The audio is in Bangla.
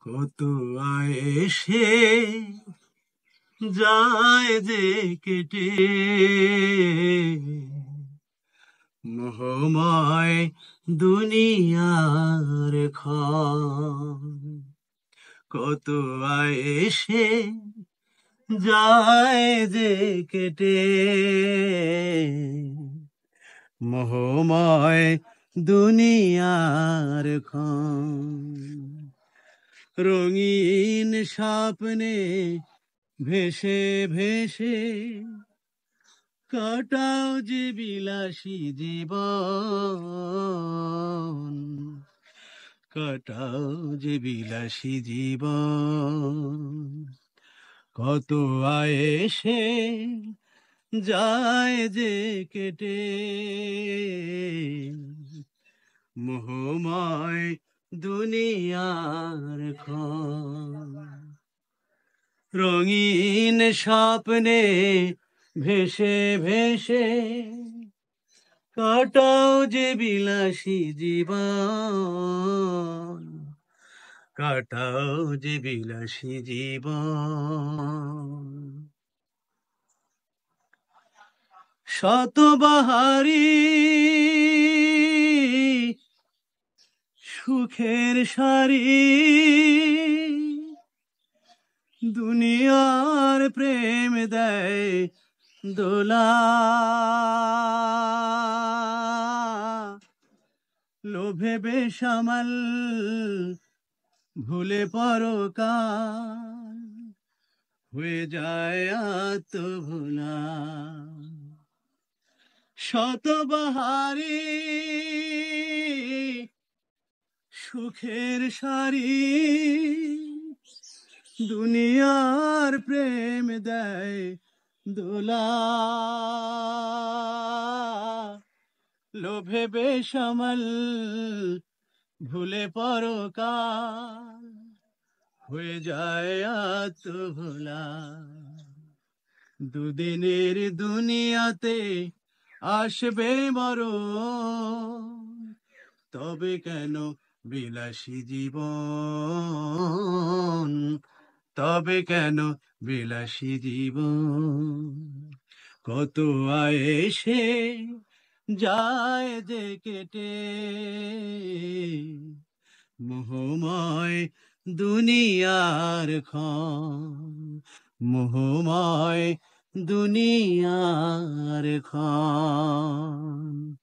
কত এসে যায় যে কেটে, মোহময় দুনিয়ার ক্ষণ। কত এসে যায় যে কেটে, মোহময় দুনিয়ার ক্ষণ। রঙিন স্বপ্নে ভেসে ভেসে কাটাও যে বিলাসী জীবন, কাটাও যে বিলাসী জীবন। কত এসে যায় যে কেটে, মোহময় দুনিয়ার ক্ষণ। রঙিন স্বপ্নে ভেসে ভেসে কাটাও যে বিলাসী জীবন, কাটাও যে বিলাসী জীবন। শতবাহারি সুখের সারি, দুনিয়ার প্রেম দেয় দোলা। লোভে বেসামাল ভুলে পরকাল, হয়ে যায় আত্মভোলা। শতবাহারি সুখের সারি, দুনিয়ার প্রেম দেয় দোলা। লোভে বেসামাল ভুলে পরকাল, হয়ে যায় আত্মভোলা। দুদিনের দুনিয়াতে আসবে মরণ, তবে কেন বিলাসী জীবন, তবে কেন বিলাসী জীবন। কত এসে যায় যে কেটে, মোহময় দুনিয়ার ক্ষণ, মোহময় দুনিয়ার ক্ষণ।